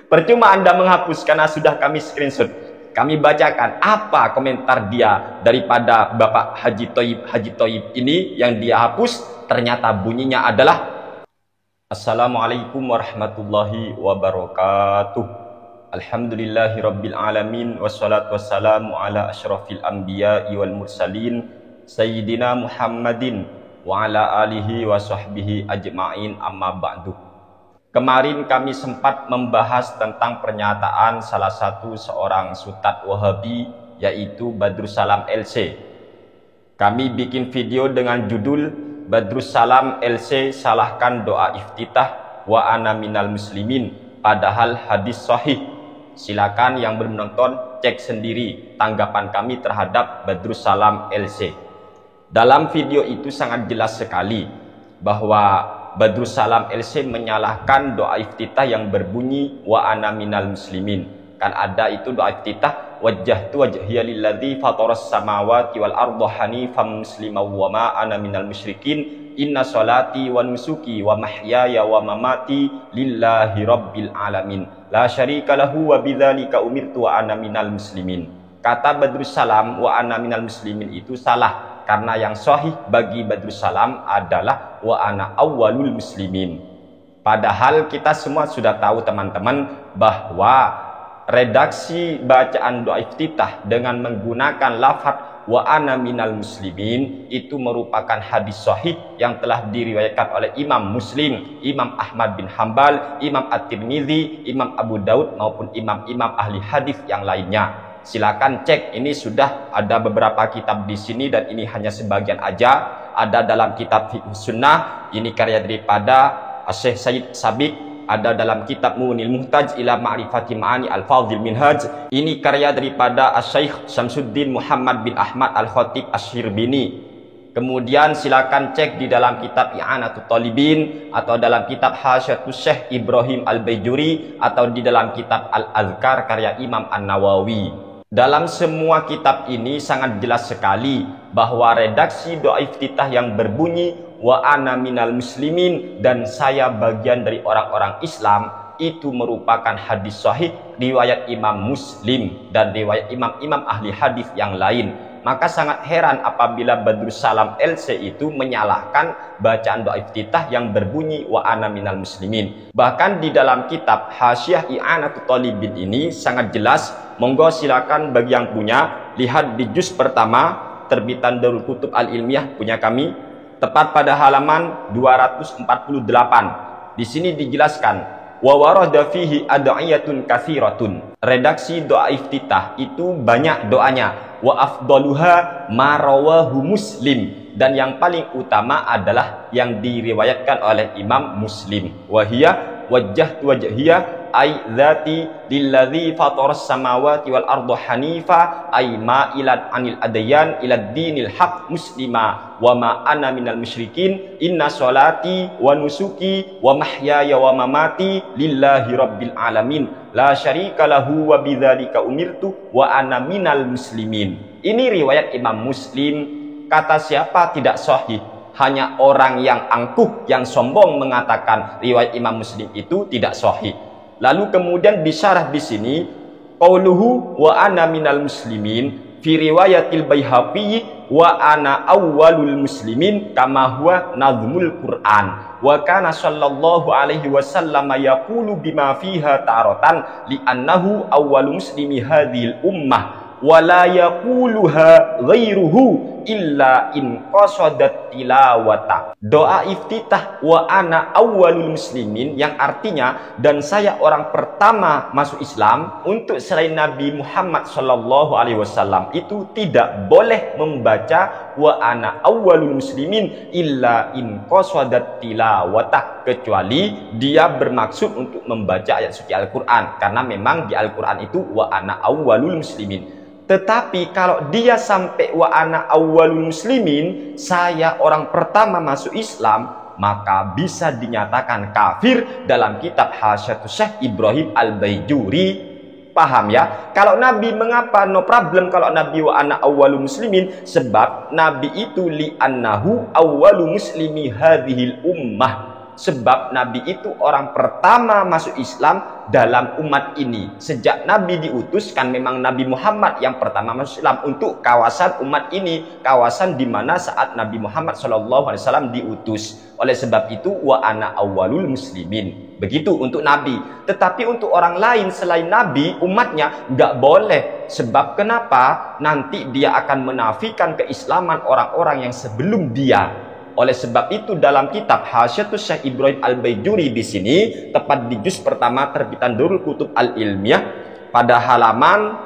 Percuma Anda menghapus karena sudah kami screenshot. Kami bacakan apa komentar dia daripada Bapak Haji Toib ini yang dia hapus. Ternyata bunyinya adalah Assalamualaikum warahmatullahi wabarakatuh. Alhamdulillahirabbil alamin wassalatu wassalamu ala asyrafil anbiya'i wal mursalin sayyidina Muhammadin wa ala alihi wa sahbihi ajma'in amma ba'du. Kemarin kami sempat membahas tentang pernyataan salah satu seorang Ustadz Wahabi, yaitu Badrussalam LC. Kami bikin video dengan judul Badrussalam LC salahkan doa iftitah wa ana minal muslimin, padahal hadis sahih. Silakan yang belum nonton cek sendiri tanggapan kami terhadap Badrussalam LC. Dalam video itu sangat jelas sekali bahwa Badrussalam LC menyalahkan doa iftitah yang berbunyi wa ana minal muslimin. Kan ada itu doa iftitah wajjahtu wajhiya lilladzi fataras samawati wal arda hanifan musliman wa ma ana minal musyrikin inna sholati wa nusuki wa mahyaya wa mamati lillahi rabbil alamin la syarika lahu wa bidzalika umirtu wa ana minal muslimin. Kata Badrussalam wa ana minal muslimin itu salah, karena yang sahih bagi Badrussalam adalah wa ana awwalul muslimin. Padahal kita semua sudah tahu teman-teman bahwa redaksi bacaan doa iftitah dengan menggunakan lafaz wa ana minal muslimin itu merupakan hadis sahih yang telah diriwayatkan oleh Imam Muslim, Imam Ahmad bin Hambal, Imam At-Tirmidzi, Imam Abu Daud maupun imam-imam ahli hadis yang lainnya. Silakan cek, ini sudah ada beberapa kitab di sini dan ini hanya sebagian aja. Ada dalam kitab Fiqh Sunnah, ini karya daripada Syekh Said Sabiq. Ada dalam kitab Munil Muhtaj ila Ma'rifati Ma'ani Al-Fadhil Minhaj. Ini karya daripada Syekh Syamsuddin Muhammad bin Ahmad Al-Khatib Asy-Syirbini. Kemudian silakan cek di dalam kitab I'anatul Talibin atau dalam kitab Hasyatus Syekh Ibrahim Al-Baijuri atau di dalam kitab Al-Azkar karya Imam An-Nawawi. Dalam semua kitab ini sangat jelas sekali bahwa redaksi doa iftitah yang berbunyi wa ana minal muslimin dan saya bagian dari orang-orang Islam itu merupakan hadis sahih riwayat Imam Muslim dan riwayat imam-imam ahli hadis yang lain. Maka sangat heran apabila Badrussalam LC itu menyalahkan bacaan doa iftitah yang berbunyi wa ana minal muslimin. Bahkan di dalam kitab Hasyiah I'anatul Talibin ini sangat jelas. Monggo silakan bagi yang punya, lihat di juz pertama terbitan Darul Kutub Al-Ilmiyah punya kami, tepat pada halaman 248. Di sini dijelaskan wa warada fihi ad'iyatun katsiratun. Redaksi doa iftitah itu banyak doanya. Wa afdaluha ma rawahu Muslim, dan yang paling utama adalah yang diriwayatkan oleh Imam Muslim. Wa hiya wajjahtu wajhiya ay dzati lilladzi fataras samawati wal arda hanifa ay ma'ilan anil adyan ila dinil haq muslima wa ma ana minal musyrikin inna sholati wa nusuki wa mahyaya wa mamati lillahi rabbil alamin la syarika lahu wa bidzalika umirtu wa ana minal muslimin. Ini riwayat Imam Muslim. Kata siapa tidak sahih? Hanya orang yang angkuh, yang sombong mengatakan riwayat Imam Muslim itu tidak sahih. Lalu kemudian disyarah di sini qauluhu wa ana minal muslimin fi riwayatil Baihaqi wa ana awwalul muslimin kama huwa nazmul Quran wa kana sallallahu alaihi wasallam yaqulu bima fiha taratan li annahu awwalul muslimi hadhil ummah wa la yaquluha ghairuhu illa in qasadat tilawata. Doa iftitah wa ana awwalul muslimin yang artinya dan saya orang pertama masuk Islam untuk selain Nabi Muhammad sallallahu alaihi wasallam itu tidak boleh membaca wa ana awwalul muslimin illa in qasadat tilawata, kecuali dia bermaksud untuk membaca ayat suci Al-Qur'an, karena memang di Al-Qur'an itu wa ana awwalul muslimin. Tetapi kalau dia sampai wa ana awwalul muslimin, saya orang pertama masuk Islam, maka bisa dinyatakan kafir dalam kitab Hasyatus Syekh Ibrahim Al-Baijuri. Paham ya? Kalau Nabi mengapa no problem kalau Nabi wa ana awwalul muslimin? Sebab Nabi itu li annahu awwalu muslimi hadhil ummah. Sebab Nabi itu orang pertama masuk Islam dalam umat ini. Sejak Nabi diutus, kan memang Nabi Muhammad yang pertama masuk Islam untuk kawasan umat ini, kawasan di mana saat Nabi Muhammad SAW diutus. Oleh sebab itu, wa ana awwalul muslimin. Begitu untuk Nabi. Tetapi untuk orang lain selain Nabi, umatnya nggak boleh. Sebab kenapa? Nanti dia akan menafikan keislaman orang-orang yang sebelum dia. Oleh sebab itu dalam kitab Hasyiatus Syekh Ibrahim Al-Baijuri di sini, tepat di juz pertama terbitan Darul Kutub Al-Ilmiyah pada halaman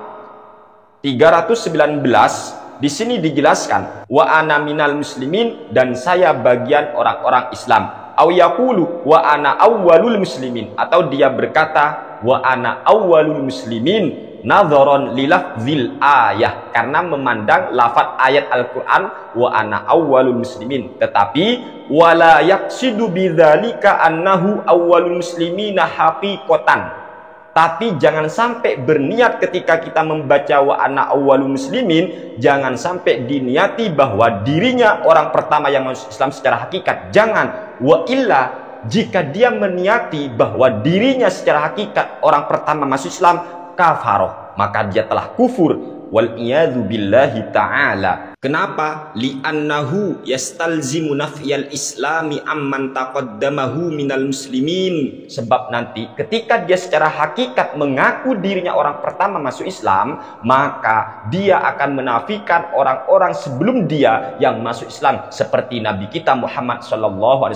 319, di sini dijelaskan wa ana minal muslimin, dan saya bagian orang-orang Islam. Au yaqulu wa ana awwalul muslimin, atau dia berkata wa ana awwalul muslimin nadharon lilafzil ayah, karena memandang lafaz ayat Al-Quran wa ana awwalul muslimin, tetapi wala yaqsidu bidzalika annahu awwalul muslimina haqiqatan. Tapi jangan sampai berniat ketika kita membaca wa ana awwalul muslimin, jangan sampai diniati bahwa dirinya orang pertama yang masuk Islam secara hakikat. Jangan. Wa illa, jika dia meniati bahwa dirinya secara hakikat orang pertama masuk Islam, kafaroh, maka dia telah kufur. Wal iyadzu billahi ta'ala. Kenapa? Li'annahu yastalzimu nafyal islami amman taqaddamahu minal muslimin. Sebab nanti ketika dia secara hakikat mengaku dirinya orang pertama masuk Islam, maka dia akan menafikan orang-orang sebelum dia yang masuk Islam, seperti Nabi kita Muhammad SAW,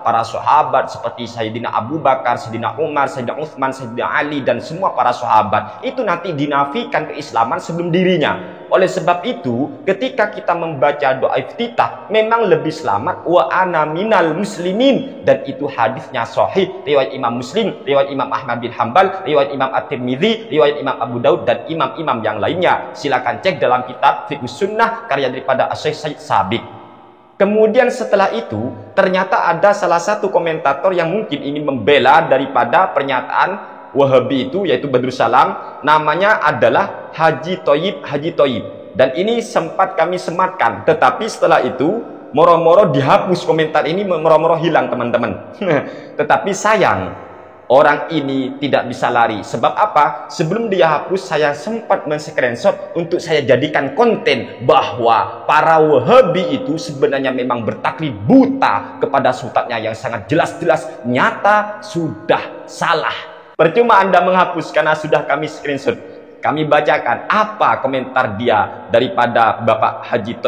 para sahabat seperti Sayyidina Abu Bakar, Sayyidina Umar, Sayyidina Utsman, Sayyidina Ali, dan semua para sahabat. Itu nanti dinafikan keislaman sebelum dirinya. Oleh sebab itu, ketika kita membaca doa iftitah, memang lebih selamat wa ana minal muslimin, dan itu hadisnya sahih, riwayat Imam Muslim, riwayat Imam Ahmad bin Hanbal, riwayat Imam At-Tirmidzi, riwayat Imam Abu Daud, dan imam-imam yang lainnya. Silakan cek dalam kitab Fiqhus Sunnah karya daripada Syekh Said Sabiq. Kemudian setelah itu, ternyata ada salah satu komentator yang mungkin ini membela daripada pernyataan Wahabi itu, yaitu Badrus Salam. Namanya adalah Haji Thayyib. Dan ini sempat kami sematkan, tetapi setelah itu moro-moro dihapus komentar ini, moro-moro hilang teman-teman. Tetapi sayang, orang ini tidak bisa lari. Sebab apa? Sebelum dia hapus, saya sempat men-screenshot untuk saya jadikan konten bahwa para Wahabi itu sebenarnya memang bertaklid buta kepada sultannya yang sangat jelas-jelas nyata sudah salah. Percuma Anda menghapus karena sudah kami screenshot. Kami bacakan apa komentar dia daripada Bapak Haji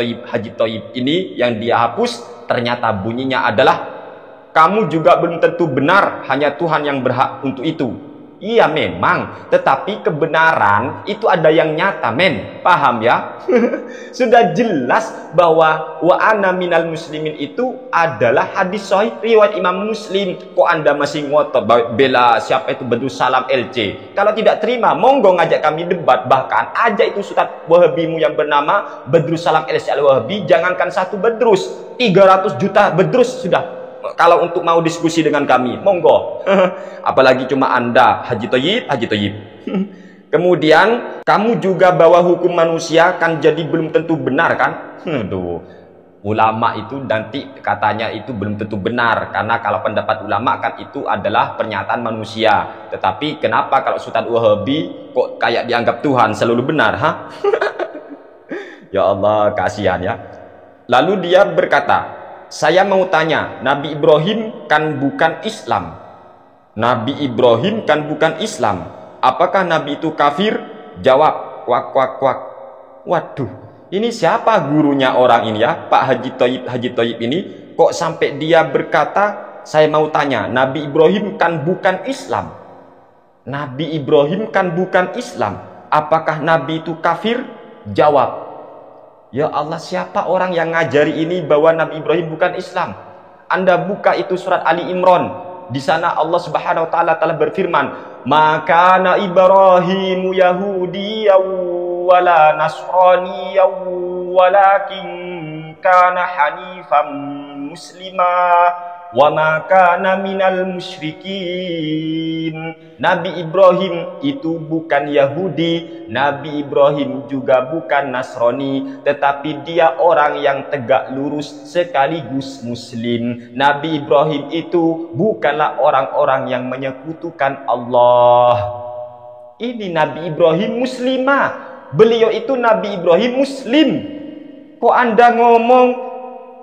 Thayyib ini yang dia hapus. Ternyata bunyinya adalah, kamu juga belum tentu benar, hanya Tuhan yang berhak untuk itu. Iya memang, tetapi kebenaran itu ada yang nyata, men. Paham ya? Sudah jelas bahwa wa ana minal muslimin itu adalah hadis sahih riwayat Imam Muslim. Kok Anda masih ngotot bela siapa itu Badrus Salam LC? Kalau tidak terima, monggo ngajak kami debat. Bahkan ajak itu Ustaz Wahabimu yang bernama Badrus Salam LC Al-Wahabi. Jangankan satu Badrus, 300 juta Badrus sudah. Kalau untuk mau diskusi dengan kami, monggo. Apalagi cuma Anda, Haji Thayyib. Kemudian, kamu juga bawa hukum manusia, kan jadi belum tentu benar kan? Duh, ulama itu nanti katanya itu belum tentu benar. Karena kalau pendapat ulama kan itu adalah pernyataan manusia. Tetapi kenapa kalau Sultan Wahabi kok kayak dianggap Tuhan selalu benar? Ya Allah, kasihan ya. Lalu dia berkata, saya mau tanya, Nabi Ibrahim kan bukan Islam. Nabi Ibrahim kan bukan Islam. Apakah Nabi itu kafir? Jawab, kuak. Waduh, ini siapa gurunya orang ini ya? Pak Haji Thayyib ini. Kok sampai dia berkata, saya mau tanya, Nabi Ibrahim kan bukan Islam. Nabi Ibrahim kan bukan Islam. Apakah Nabi itu kafir? Jawab, ya Allah, siapa orang yang ngajari ini bahwa Nabi Ibrahim bukan Islam? Anda buka itu surat Ali Imran. Di sana Allah Subhanahu wa taala telah berfirman, "Maka na Ibrahimu Yahudiyyan wala Nasraniyyan walakin kana hanifan muslima wa ma kana minal musyrikin. Nabi Ibrahim itu bukan Yahudi, Nabi Ibrahim juga bukan Nasrani, tetapi dia orang yang tegak lurus sekaligus muslim. Nabi Ibrahim itu bukanlah orang-orang yang menyekutukan Allah. Ini Nabi Ibrahim muslimah. Beliau itu Nabi Ibrahim muslim. Kok Anda ngomong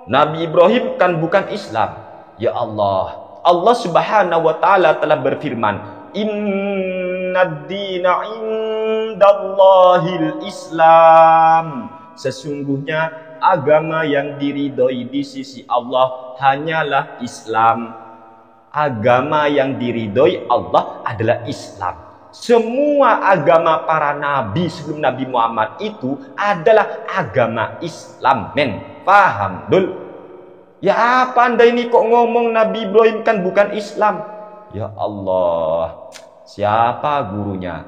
Nabi Ibrahim kan bukan Islam? Ya Allah, Allah Subhanahu wa taala telah berfirman, "Innad dina indallahil Islam." Sesungguhnya agama yang diridhoi di sisi Allah hanyalah Islam. Agama yang diridhoi Allah adalah Islam. Semua agama para nabi sebelum Nabi Muhammad itu adalah agama Islam, men. Paham, Dul? Ya apa Anda ini kok ngomong Nabi Ibrahim kan bukan Islam? Ya Allah, siapa gurunya?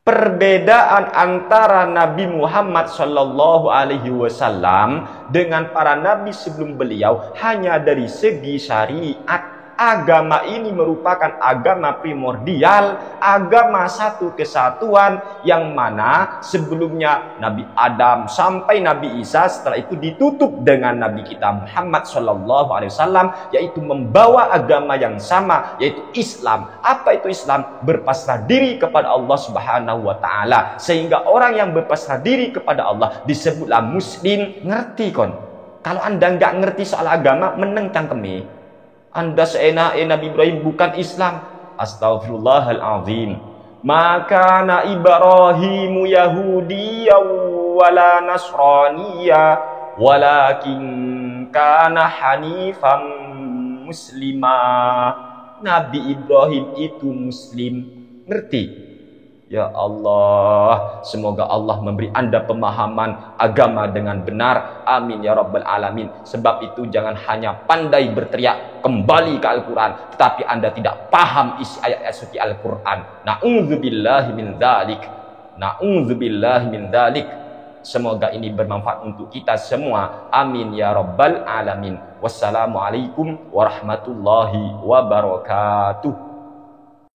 Perbedaan antara Nabi Muhammad Shallallahu Alaihi Wasallam dengan para nabi sebelum beliau hanya dari segi syariat. Agama ini merupakan agama primordial, agama satu kesatuan yang mana sebelumnya Nabi Adam sampai Nabi Isa, setelah itu ditutup dengan Nabi kita Muhammad SAW, yaitu membawa agama yang sama, yaitu Islam. Apa itu Islam? Berpasrah diri kepada Allah Subhanahu wa taala. Sehingga orang yang berpasrah diri kepada Allah disebutlah muslim. Ngerti kon? Kalau Anda nggak ngerti soal agama, meneng cangkeme. Anda seenak Nabi Ibrahim bukan Islam. Astaghfirullahaladzim. Maka na Ibrahimu Yahudiyya wala Nasraniyya walakin kana hanifan muslimah. Nabi Ibrahim itu muslim. Ngerti? Ya Allah, semoga Allah memberi Anda pemahaman agama dengan benar. Amin ya rabbal alamin. Sebab itu jangan hanya pandai berteriak kembali ke Al-Quran, tetapi Anda tidak paham isi ayat-ayat suci Al-Quran. Na'udzubillahi min dzalik. Na'udzubillahi min dzalik. Semoga ini bermanfaat untuk kita semua. Amin ya rabbal alamin. Wassalamualaikum warahmatullahi wabarakatuh.